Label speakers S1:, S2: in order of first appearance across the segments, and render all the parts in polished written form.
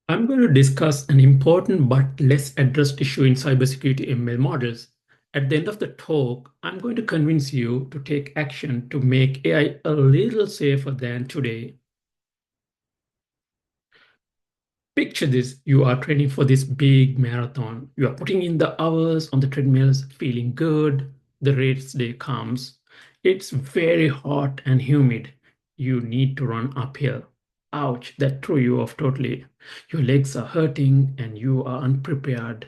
S1: I'm going to discuss an important but less addressed issue in cybersecurity ML models. At the end of the talk, I'm going to convince you to take action to make AI a little safer than today. Picture this, you are training for this big marathon. You are putting in the hours on the treadmills, feeling good. The race day comes. It's very hot and humid. You need to run uphill. Ouch, that threw you off totally. Your legs are hurting and you are unprepared.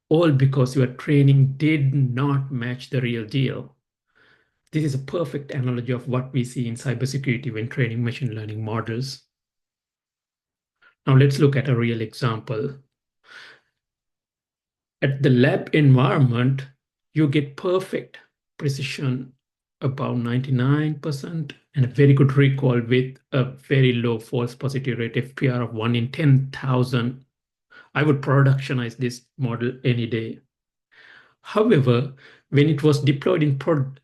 S1: All because your training did not match the real deal. This is a perfect analogy of what we see in cybersecurity when training machine learning models. Now let's look at a real example. At the lab environment, you get perfect precision, about 99%, and a very good recall with a very low false positive rate, FPR of 1 in 10,000. I would productionize this model any day. However, when it was deployed in prod,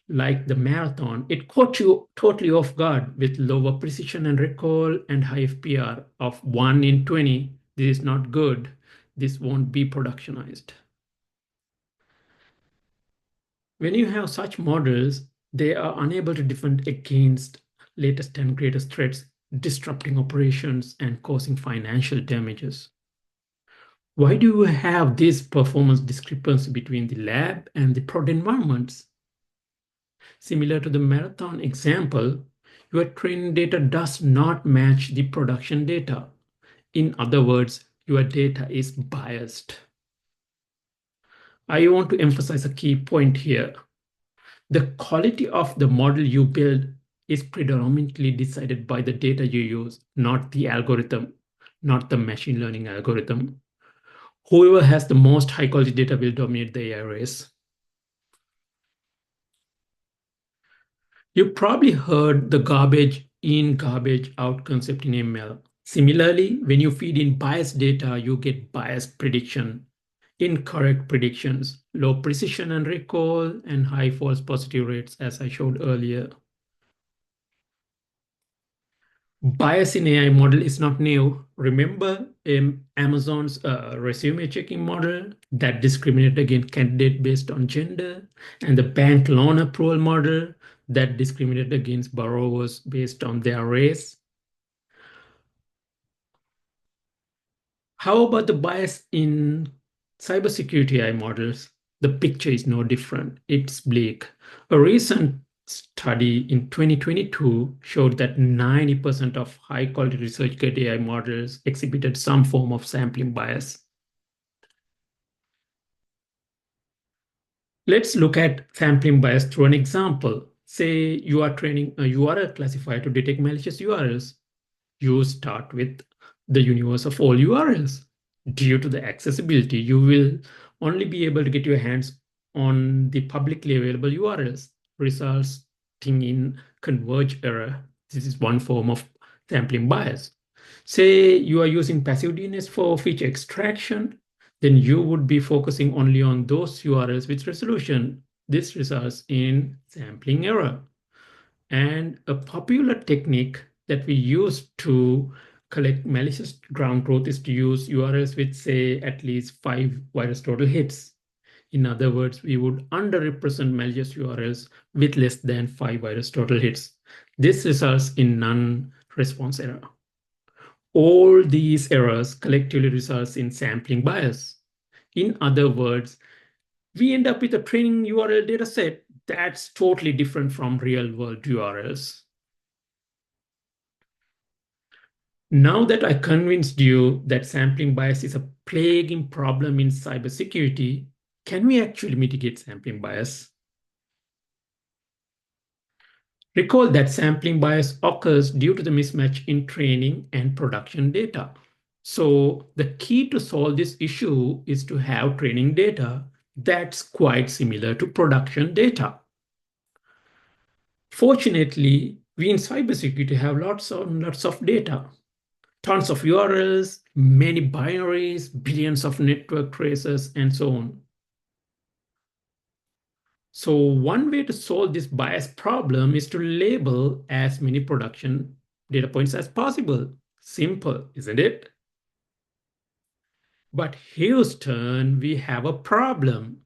S1: like the marathon, it caught you totally off guard with lower precision and recall and high FPR of 1 in 20. This is not good. This won't be productionized. When you have such models, they are unable to defend against latest and greatest threats, disrupting operations and causing financial damages. Why do you have this performance discrepancy between the lab and the prod environments? Similar to the marathon example, your training data does not match the production data. In other words, your data is biased. I want to emphasize a key point here. The quality of the model you build is predominantly decided by the data you use, not the algorithm, not the machine learning algorithm. Whoever has the most high quality data will dominate the AI race. You probably heard the garbage in, garbage out concept in ML. Similarly, when you feed in biased data, you get biased prediction, incorrect predictions, low precision and recall, and high false positive rates, as I showed earlier. Bias in AI model is not new. Remember Amazon's resume checking model that discriminated against candidate based on gender, and the bank loan approval model that discriminated against borrowers based on their race. How about the bias in cybersecurity AI models? The picture is no different. It's bleak. A recent study in 2022 showed that 90% of high quality research grade AI models exhibited some form of sampling bias. Let's look at sampling bias through an example. Say you are training a URL classifier to detect malicious URLs. You start with the universe of all URLs. Due to the accessibility, you will only be able to get your hands on the publicly available URLs, resulting in converge error. This is one form of sampling bias. Say you are using passive DNS for feature extraction, then you would be focusing only on those URLs with resolution. This results in sampling error. And a popular technique that we use to collect malicious ground truth is to use URLs with, say, at least 5 virus total hits. In other words, we would underrepresent malicious URLs with less than 5 virus total hits. This results in non-response error. All these errors collectively results in sampling bias. In other words, we end up with a training URL data set that's totally different from real world URLs. Now that I convinced you that sampling bias is a plaguing problem in cybersecurity, can we actually mitigate sampling bias? Recall that sampling bias occurs due to the mismatch in training and production data. So the key to solve this issue is to have training data that's quite similar to production data. Fortunately, we in cybersecurity have lots and lots of data, tons of URLs, many binaries, billions of network traces, and so on. So one way to solve this bias problem is to label as many production data points as possible. Simple, isn't it? But Houston, we have a problem.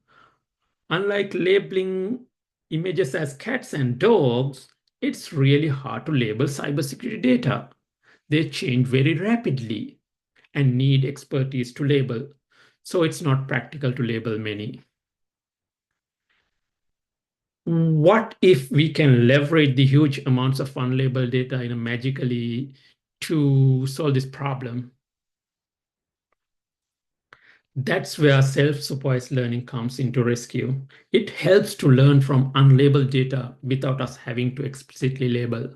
S1: Unlike labeling images as cats and dogs, it's really hard to label cybersecurity data. They change very rapidly and need expertise to label. So it's not practical to label many. What if we can leverage the huge amounts of unlabeled data in a magically to solve this problem? That's where self-supervised learning comes into rescue. It helps to learn from unlabeled data without us having to explicitly label.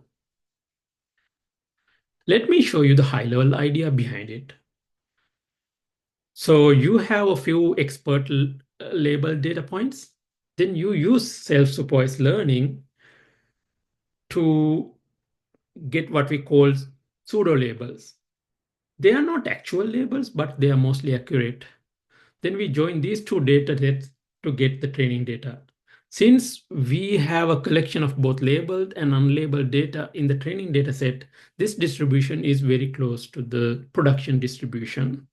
S1: Let me show you the high-level idea behind it. So you have a few expert labeled data points. Then you use self-supervised learning to get what we call pseudo labels. They are not actual labels, but they are mostly accurate. Then we join these two data sets to get the training data. Since we have a collection of both labeled and unlabeled data in the training data set, this distribution is very close to the production distribution.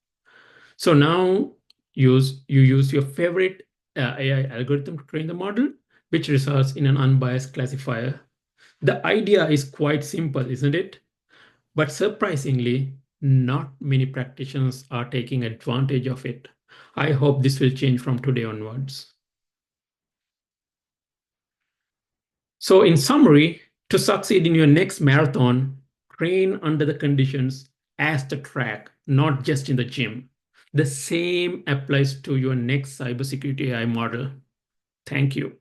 S1: So now you use your favorite AI algorithm to train the model, which results in an unbiased classifier. The idea is quite simple, isn't it? But surprisingly, not many practitioners are taking advantage of it. I hope this will change from today onwards. So, in summary, to succeed in your next marathon, train under the conditions as the track, not just in the gym. The same applies to your next cybersecurity AI model. Thank you.